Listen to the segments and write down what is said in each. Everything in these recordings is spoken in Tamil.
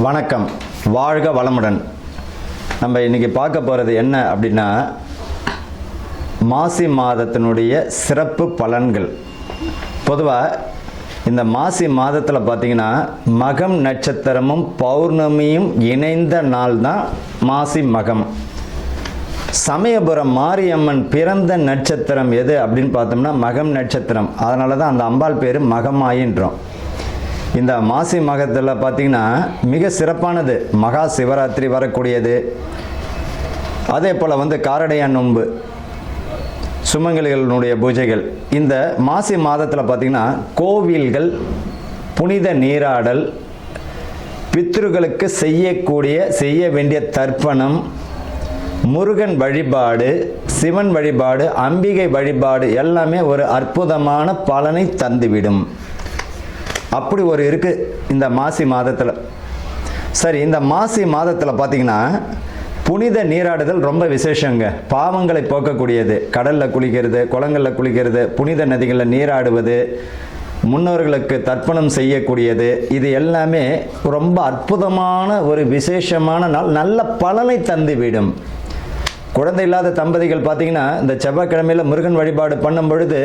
வணக்கம், வாழ்க வளமுடன். நம்ம இன்றைக்கி பார்க்க போகிறது என்ன அப்படின்னா, மாசி மாதத்தினுடைய சிறப்பு பலன்கள். பொதுவாக இந்த மாசி மாதத்தில் பார்த்திங்கன்னா மகம் நட்சத்திரமும் பௌர்ணமியும் இணைந்த நாள் தான் மாசி மகம். சமயபுரம் மாரியம்மன் பிறந்த நட்சத்திரம் எது அப்படின்னு பார்த்தோம்னா மகம் நட்சத்திரம். அதனால தான் அந்த அம்பாள் பேர் மகமாயின்றோம். இந்த மாசி மகத்தில் பார்த்திங்கன்னா மிக சிறப்பானது மகா சிவராத்திரி வரக்கூடியது. அதே போல் காரடையான் நோன்பு, சுமங்கலிகளுடைய பூஜைகள். இந்த மாசி மாதத்தில் பார்த்திங்கன்னா கோவில்கள், புனித நீராடல், பித்ருக்களுக்கு செய்ய வேண்டிய தர்ப்பணம், முருகன் வழிபாடு, சிவன் வழிபாடு, அம்பிகை வழிபாடு எல்லாமே ஒரு அற்புதமான பலனை தந்துவிடும். அப்படி ஒரு இருக்குது இந்த மாசி மாதத்தில். சரி, இந்த மாசி மாதத்தில் பார்த்திங்கன்னா புனித நீராடுதல் ரொம்ப விசேஷங்க. பாவங்களை போக்கக்கூடியது. கடலில் குளிக்கிறது, குளங்களில் குளிக்கிறது, புனித நதிகளில் நீராடுவது, முன்னோர்களுக்கு தர்ப்பணம் செய்யக்கூடியது, இது எல்லாமே ரொம்ப அற்புதமான ஒரு விசேஷமான நாள். நல்ல பலனை தந்துவிடும். குழந்தை இல்லாத தம்பதிகள் பார்த்திங்கன்னா இந்த செவ்வாய்க்கிழமையில் முருகன் வழிபாடு பண்ணும் பொழுது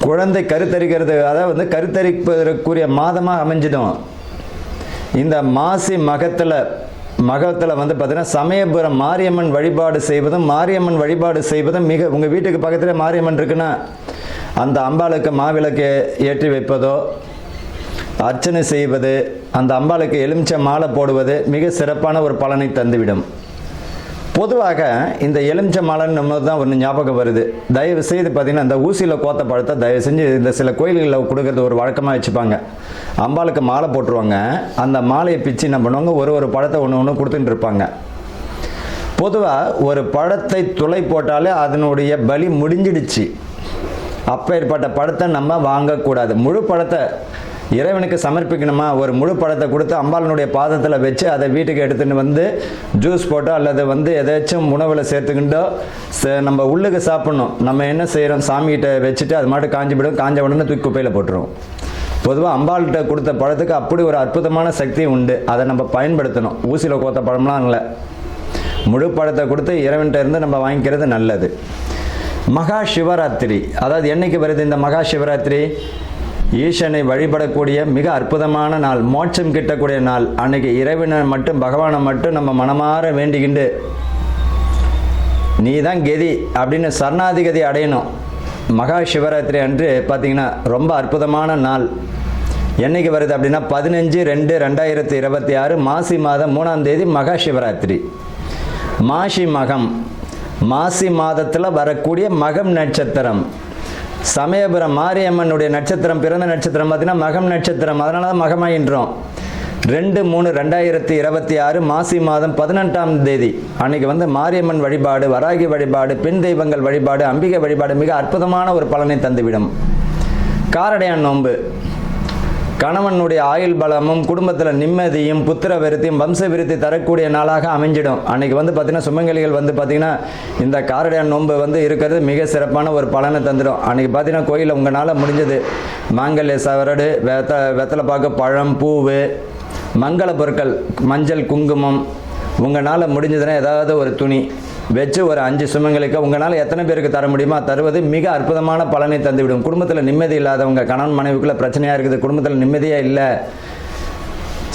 குழந்தை கருத்தரிக்கிறது, அதாவது கருத்தரிப்பதற்குரிய மாதமாக அமைஞ்சிடும். இந்த மாசி மகத்தில் பார்த்திங்கன்னா சமயபுரம் மாரியம்மன் வழிபாடு செய்வதும், மாரியம்மன் வழிபாடு செய்வதும் மிக, உங்கள் வீட்டுக்கு பக்கத்தில் மாரியம்மன் இருக்குன்னா அந்த அம்பாளுக்கு மாவிளக்கு ஏற்றி வைப்பதோ, அர்ச்சனை செய்வது, அந்த அம்பாளுக்கு எலுமிச்சை மாலை போடுவது மிக சிறப்பான ஒரு பலனை தந்துவிடும். பொதுவாக இந்த எலுமிச்சை மாலைன்னு நம்ம தான் ஒன்று ஞாபகம் வருது. தயவு செய்து பார்த்திங்கன்னா இந்த ஊசியில் கோத்த பழத்தை தயவு செஞ்சு இந்த சில கோயில்களில் கொடுக்கறது ஒரு வழக்கமாக வச்சுப்பாங்க. அம்பாளுக்கு மாலை போட்டுருவாங்க. அந்த மாலையை பிச்சு என்ன பண்ணுவாங்க, ஒரு பழத்தை ஒன்று கொடுத்துட்டு இருப்பாங்க. பொதுவாக ஒரு பழத்தை துளை போட்டாலே அதனுடைய பலி முடிஞ்சிடுச்சு. அப்பேற்பட்ட பழத்தை நம்ம வாங்கக்கூடாது. முழு பழத்தை இறைவனுக்கு சமர்ப்பிக்கணுமா, ஒரு முழு பழத்தை கொடுத்து அம்பாளனுடைய பாதத்தில் வச்சு அதை வீட்டுக்கு எடுத்துகிட்டு ஜூஸ் போட்டோ அல்லது எதாச்சும் உணவில் சேர்த்துக்கிட்டோ நம்ம உள்ளுக்கு சாப்பிட்ணும். நம்ம என்ன செய்கிறோம், சாமிகிட்ட வச்சுட்டு அது மாட்டு காஞ்சி விடும். காஞ்ச உடனே தூக்கி குப்பையில் போட்டுருவோம். பொதுவாக அம்பாள்கிட்ட கொடுத்த பழத்துக்கு அப்படி ஒரு அற்புதமான சக்தி உண்டு. அதை நம்ம பயன்படுத்தணும். ஊசியில் கோத்த பழம்லாம் இல்லை, முழு பழத்தை கொடுத்து இறைவன்கிட்ட இருந்து நம்ம வாங்கிக்கிறது நல்லது. மகா சிவராத்திரி, அதாவது என்னைக்கு வருது இந்த மகா சிவராத்திரி? ஈசனை வழிபடக்கூடிய மிக அற்புதமான நாள், மோட்சம் கிட்டக்கூடிய நாள். அன்னைக்கு இறைவனை மட்டும், பகவானை மட்டும் நம்ம மனமாற வேண்டிக்கிண்டு நீ தான் கதி அப்படின்னு சரணாதிகதி அடையணும். மகா சிவராத்திரி அன்று பார்த்திங்கன்னா ரொம்ப அற்புதமான நாள். என்னைக்கு வருது அப்படின்னா 15/2/2026 மாசி மாதம் 3ஆம் தேதி மகா சிவராத்திரி. மாசி மகம், மாசி மாதத்தில் வரக்கூடிய மகம் நட்சத்திரம். சமயபுரம் மாரியம்மனுடைய நட்சத்திரம், பிறந்த நட்சத்திரம் பார்த்திங்கன்னா மகம் நட்சத்திரம். அதனால தான் மகமாயின்றோம். 2/3/2026 மாசி மாதம் 18ஆம் தேதி அன்னைக்கு மாரியம்மன் வழிபாடு, வராகி வழிபாடு, பெண் தெய்வங்கள் வழிபாடு, அம்பிகை வழிபாடு மிக அற்புதமான ஒரு பலனை தந்துவிடும். காரடையான் நோன்பு, கணவனுடைய ஆயுள் பலமும், குடும்பத்தில் நிம்மதியும், புத்திர விருத்தியும், வம்ச விருத்தி தரக்கூடிய நாளாக அமைஞ்சிடும். அன்றைக்கி பார்த்திங்கன்னா சுமங்கலிகள் பார்த்திங்கன்னா இந்த காரடையான் நோன்பு இருக்கிறது மிக சிறப்பான ஒரு பலனை தந்துடும். அன்றைக்கி பார்த்திங்கன்னா கோயிலில் உங்களால் முடிஞ்சது மாங்கல்ய சவரடு, வெத்தலை பாக்கு, பழம், பூவு, மங்கள பொருட்கள், மஞ்சள், குங்குமம், உங்களால் முடிஞ்சதுன்னா ஏதாவது ஒரு துணி வச்சு ஒரு 5 சுமங்களுக்கு உங்களால் எத்தனை பேருக்கு தர முடியுமோ தருவது மிக அற்புதமான பலனை தந்துவிடும். குடும்பத்தில் நிம்மதி இல்லாதவங்க, கணவன் மனைவிக்குள்ள பிரச்சனையாக இருக்குது, குடும்பத்தில் நிம்மதியாக இல்லை,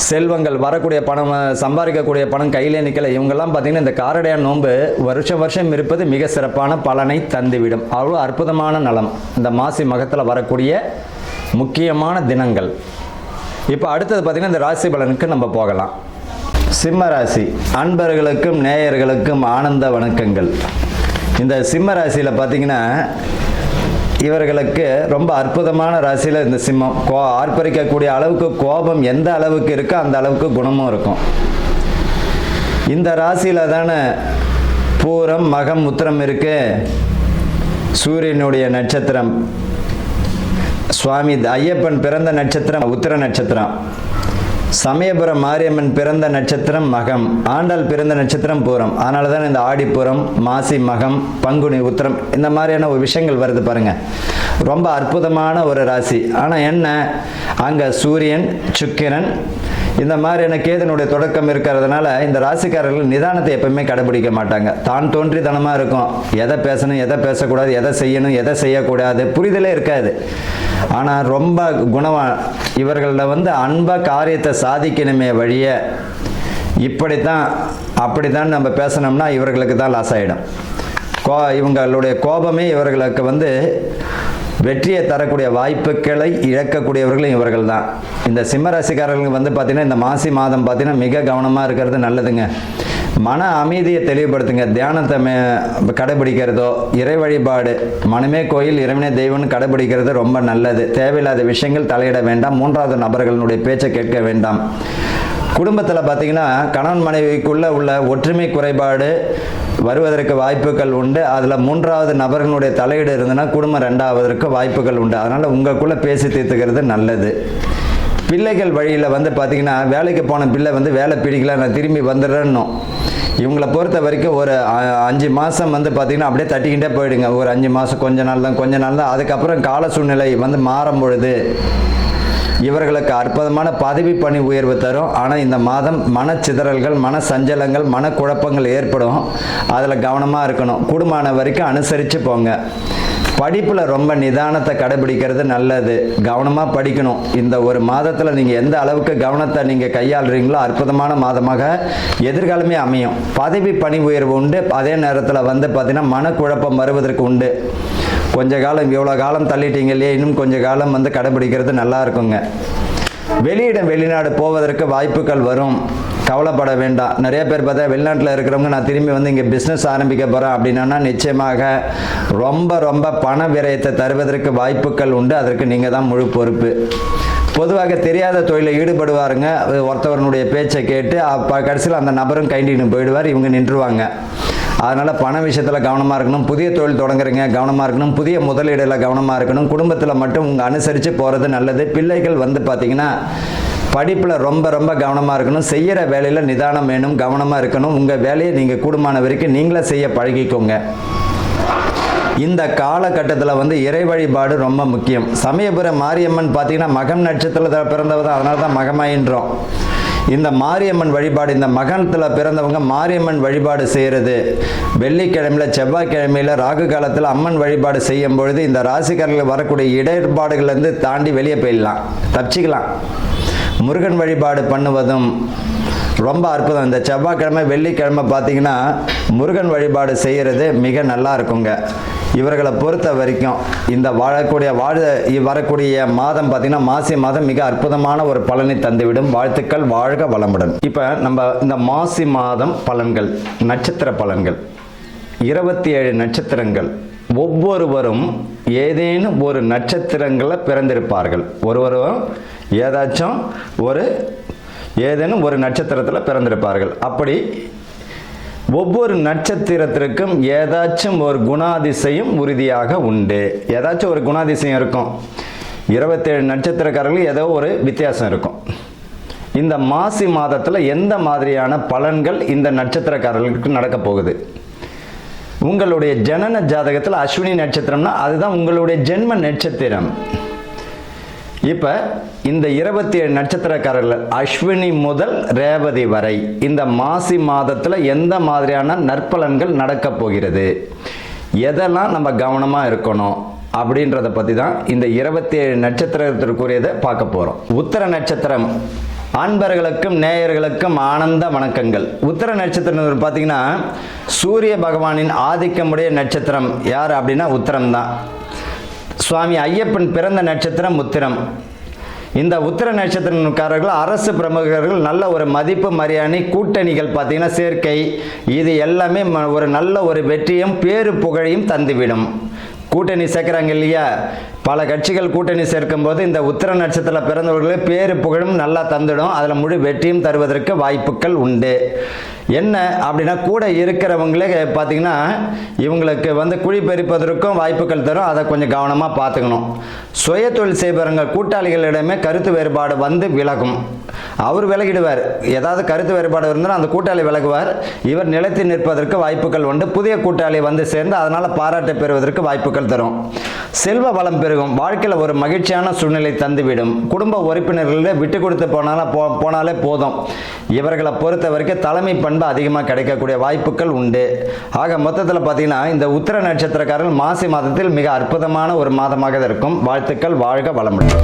செல்வங்கள் வரக்கூடிய பணம், சம்பாதிக்கக்கூடிய பணம் கையிலே நிற்கலை, இவங்கெல்லாம் பார்த்திங்கன்னா இந்த காரடையான் நோன்பு வருஷம் இருப்பது மிக சிறப்பான பலனை தந்துவிடும். அவ்வளோ அற்புதமான நலம் இந்த மாசி மகத்தில் வரக்கூடிய முக்கியமான தினங்கள். இப்போ அடுத்தது பார்த்திங்கன்னா இந்த ராசி பலனுக்கு நம்ம போகலாம். சிம்ம ராசி அன்பர்களுக்கும் நேயர்களுக்கும் ஆனந்த வணக்கங்கள். இந்த சிம்ம ராசியில் பார்த்திங்கன்னா இவர்களுக்கு ரொம்ப அற்புதமான ராசியில் இந்த சிம்மம். ஆர்ப்பரிக்கக்கூடிய அளவுக்கு கோபம் எந்த அளவுக்கு இருக்கோ அந்த அளவுக்கு குணமும் இருக்கும். இந்த ராசியில் தானே பூரம், மகம், உத்திரம் இருக்கு. சூரியனுடைய நட்சத்திரம், சுவாமி ஐயப்பன் பிறந்த நட்சத்திரம் உத்திர நட்சத்திரம். சமயபுரம் மாரியம்மன் பிறந்த நட்சத்திரம் மகம், ஆண்டாள் பிறந்த நட்சத்திரம் பூரம். அதனால தான் இந்த ஆடிப்புறம், மாசி மகம், பங்குனி உத்திரம் இந்த மாதிரியான ஒரு விஷயங்கள் வருது பாருங்க. ரொம்ப அற்புதமான ஒரு ராசி. ஆனால் என்ன, அங்கே சூரியன், சுக்கிரன் இந்த மாதிரியான கேதுனுடைய தொடக்கம் இருக்கிறதுனால இந்த ராசிக்காரர்கள் நிதானத்தை எப்பவுமே கடைபிடிக்க மாட்டாங்க. தான் தோன்றித்தனமாக இருக்கும். எதை பேசணும், எதை பேசக்கூடாது, எதை செய்யணும், எதை செய்யக்கூடாது புரிதலே இருக்காது. ஆனால் ரொம்ப குணமாக இவர்களில் அன்பாக காரியத்தை சாதிக்கணுமே வழிய இப்படித்தான் அப்படித்தான் நம்ம பேசணும்னா இவர்களுக்கு தான் லாஸ் ஆகிடும். இவங்களுடைய கோபமே இவர்களுக்கு வெற்றியை தரக்கூடிய வாய்ப்புகளை இழக்கக்கூடியவர்களும் இவர்கள் தான். இந்த சிம்மராசிக்காரர்களுக்கு பார்த்தீங்கன்னா இந்த மாசி மாதம் பார்த்தீங்கன்னா மிக கவனமாக இருக்கிறது நல்லதுங்க. மன அமைதியை தெளிவுபடுத்துங்க. தியானத்தை கடைபிடிக்கிறதோ, இறை வழிபாடு, மனமே கோயில் இறைவனே தெய்வம்னு கடைபிடிக்கிறது ரொம்ப நல்லது. தேவையில்லாத விஷயங்கள் தலையிட வேண்டாம். மூன்றாவது நபர்களுடைய பேச்சை கேட்க வேண்டாம். குடும்பத்தில் பார்த்தீங்கன்னா கணவன் மனைவிக்குள்ளே உள்ள ஒற்றுமை குறைபாடு வருவதற்கு வாய்ப்புகள் உண்டு. அதில் மூன்றாவது நபர்களுடைய தலையீடு இருந்ததுன்னா குடும்பம் ரெண்டாவதற்கு வாய்ப்புகள் உண்டு. அதனால் உங்களுக்குள்ளே பேசி தீர்த்துக்கிறது நல்லது. பிள்ளைகள் வழியில் பார்த்தீங்கன்னா வேலைக்கு போன பிள்ளை வேலை பிடிக்கல, நான் திரும்பி வந்துடுறேன்னு இவங்களை பொறுத்த வரைக்கும் ஒரு 5 மாதம் பார்த்தீங்கன்னா அப்படியே தட்டிக்கிட்டே போயிடுங்க. ஒரு 5 மாதம் கொஞ்ச நாள் தான். அதுக்கப்புறம் கால சூழ்நிலை மாறும் பொழுது இவர்களுக்கு அற்புதமான பதவி பணி உயர்வு தரும். ஆனால் இந்த மாதம் மனச்சிதறல்கள், மன சஞ்சலங்கள், மனக்குழப்பங்கள் ஏற்படும். அதில் கவனமாக இருக்கணும். கூடுமான வரைக்கும் அனுசரித்து போங்க. படிப்பில் ரொம்ப நிதானத்தை கடைபிடிக்கிறது நல்லது. கவனமாக படிக்கணும். இந்த ஒரு மாதத்தில் நீங்கள் எந்த அளவுக்கு கவனத்தை நீங்கள் கையாளுறீங்களோ அற்புதமான மாதமாக எதிர்காலமே அமையும். பதவி பணி உயர்வு உண்டு. அதே நேரத்தில் பார்த்தீங்கன்னா மனக்குழப்பம் வருவதற்கு உண்டு. கொஞ்ச காலம் இவ்வளோ காலம் தள்ளிட்டீங்க இல்லையா, இன்னும் கொஞ்ச காலம் கடைபிடிக்கிறது நல்லா இருக்குங்க. வெளியிடம் வெளிநாடு போவதற்கு வாய்ப்புகள் வரும். கவலைப்பட வேண்டாம். நிறைய பேர் பார்த்தா வெளிநாட்டில் இருக்கிறவங்க நான் திரும்பி இங்கே பிஸ்னஸ் ஆரம்பிக்க போகிறேன் அப்படின்னா நிச்சயமாக ரொம்ப பண விரயத்தை தருவதற்கு வாய்ப்புகள் உண்டு. அதற்கு நீங்கள் தான் முழு பொறுப்பு. பொதுவாக தெரியாத தொழிலில் ஈடுபடுவாருங்க. ஒருத்தவனுடைய பேச்சை கேட்டு கடைசியில் அந்த நபரும் கைண்டின்னு போயிடுவார். இவங்க நின்றுவாங்க. அதனால் பண விஷயத்தில் கவனமாக இருக்கணும். புதிய தொழில் தொடங்குறீங்க, கவனமாக இருக்கணும். புதிய முதலீடில் கவனமாக இருக்கணும். குடும்பத்தில் மட்டும் உங்கள் அனுசரித்து போகிறது நல்லது. பிள்ளைகள் பார்த்தீங்கன்னா படிப்பில் ரொம்ப கவனமாக இருக்கணும். செய்கிற வேலையில் நிதானம் வேணும், கவனமாக இருக்கணும். உங்கள் வேலையை நீங்கள் கூடுமான வரைக்கும் நீங்களே செய்ய பழகிக்கோங்க. இந்த காலகட்டத்தில் இறை வழிபாடு ரொம்ப முக்கியம். சமயபுரம் மாரியம்மன் பார்த்தீங்கன்னா மகம் நட்சத்திரத்தில் பிறந்தவர் தான். அதனால தான் மகமாயின்றோம். இந்த மாரியம்மன் வழிபாடு, இந்த மகத்தில் பிறந்தவங்க மாரியம்மன் வழிபாடு செய்கிறது வெள்ளிக்கிழமையில், செவ்வாய்க்கிழமையில், ராகு காலத்தில் அம்மன் வழிபாடு செய்யும் பொழுது இந்த ராசிக்காரர்கள் வரக்கூடிய இடர்பாடுகள்லேருந்து தாண்டி வெளியே போயிடலாம், தப்பிச்சிக்கலாம். முருகன் வழிபாடு பண்ணுவதும் ரொம்ப அற்புதம். இந்த செவ்வாய்க்கிழமை, வெள்ளிக்கிழமை பார்த்தீங்கன்னா முருகன் வழிபாடு செய்கிறது மிக நல்லா இருக்குங்க. இவர்களை பொறுத்த வரைக்கும் இந்த வரக்கூடிய மாதம் பார்த்தீங்கன்னா மாசி மாதம் மிக அற்புதமான ஒரு பலனை தந்துவிடும். வாழ்த்துக்கள், வாழ்க வளமுடன். இப்போ நம்ம இந்த மாசி மாதம் பலன்கள், நட்சத்திர பலன்கள், 27 நட்சத்திரங்கள். ஒவ்வொருவரும் ஏதேனும் ஒரு நட்சத்திரங்களில் பிறந்திருப்பார்கள். ஒருவரும் ஏதேனும் ஒரு நட்சத்திரத்தில் பிறந்திருப்பார்கள். அப்படி ஒவ்வொரு நட்சத்திரத்திற்கும் ஏதாச்சும் ஒரு குணாதிசயம் உறுதியாக உண்டு. ஏதாச்சும் ஒரு குணாதிசயம் இருக்கும். 27 நட்சத்திரக்காரர்கள் ஏதோ ஒரு வித்தியாசம் இருக்கும். இந்த மாசி மாதத்தில் எந்த மாதிரியான பலன்கள் இந்த நட்சத்திரக்காரர்களுக்கு நடக்க போகுது? உங்களுடைய ஜனன ஜாதகத்தில் அஸ்வினி நட்சத்திரம்னா அதுதான் உங்களுடைய ஜென்ம நட்சத்திரம். இப்போ இந்த 27 நட்சத்திரக்காரர்கள் அஸ்வினி முதல் ரேவதி வரை இந்த மாசி மாதத்தில் எந்த மாதிரியான நற்பலன்கள் நடக்க போகிறது, எதெல்லாம் நம்ம கவனமாக இருக்கணும் அப்படின்றத பற்றி தான் இந்த 27 நட்சத்திரத்திற்குரியதை பார்க்க போகிறோம். உத்தர நட்சத்திரம் அன்பர்களுக்கும் நேயர்களுக்கும் ஆனந்த வணக்கங்கள். உத்தர நட்சத்திரம் பார்த்தீங்கன்னா சூரிய பகவானின் ஆதிக்கமுடைய நட்சத்திரம் யார் அப்படின்னா உத்திரம் தான். சுவாமி ஐயப்பன் பிறந்த நட்சத்திரம் உத்திரம். இந்த உத்திர நட்சத்திரக்காரர்கள் அரசு பிரமுகர்கள் நல்ல ஒரு மதிப்பு மரியாதை, கூட்டணிகள் பார்த்தீங்கன்னா சேர்க்கை, இது எல்லாமே ஒரு நல்ல ஒரு வெற்றியும் பேரு புகழையும் தந்துவிடும். கூட்டணி சேர்க்குறாங்க இல்லையா, பல கட்சிகள் கூட்டணி சேர்க்கும் போது இந்த உத்திர நட்சத்திரத்தில் பிறந்தவர்களுக்கு பேரு புகழும் நல்லா தந்துடும். அதில் முழு வெற்றியும் தருவதற்கு வாய்ப்புகள் உண்டு. என்ன அப்படின்னா கூட இருக்கிறவங்களே பார்த்தீங்கன்னா இவங்களுக்கு குழி பறிப்பதற்கும் வாய்ப்புகள் தரும். அதை கொஞ்சம் கவனமாக பார்த்துக்கணும். சுய தொழில் செய்பவங்க கூட்டாளிகளிடமே கருத்து வேறுபாடு விலகும். அவர் விலகிடுவார். ஏதாவது கருத்து வேறுபாடு இருந்தால் அந்த கூட்டாளி விலகுவார். இவர் நிலைத்து நிற்பதற்கு வாய்ப்புகள் உண்டு. புதிய கூட்டாளி வந்து சேர்ந்து அதனால் பாராட்டை பெறுவதற்கு வாய்ப்புகள் தரும். செல்வ வளம் பெருகும். வாழ்க்கையில் ஒரு மகிழ்ச்சியான சூழ்நிலை தந்துவிடும். குடும்ப உறுப்பினர்களிட விட்டு கொடுத்து போனாலே போதும். இவர்களை பொறுத்த வரைக்கும் தலைமை பண்பு அதிகமாக கிடைக்கக்கூடிய வாய்ப்புகள் உண்டு. ஆக மொத்தத்தில் பார்த்தீங்கன்னா இந்த உத்திர நட்சத்திரக்காரர்கள் மாசி மாதத்தில் மிக அற்புதமான ஒரு மாதமாக இருக்கும். வாழ்த்துக்கள். வாழ்க வளமுடன்.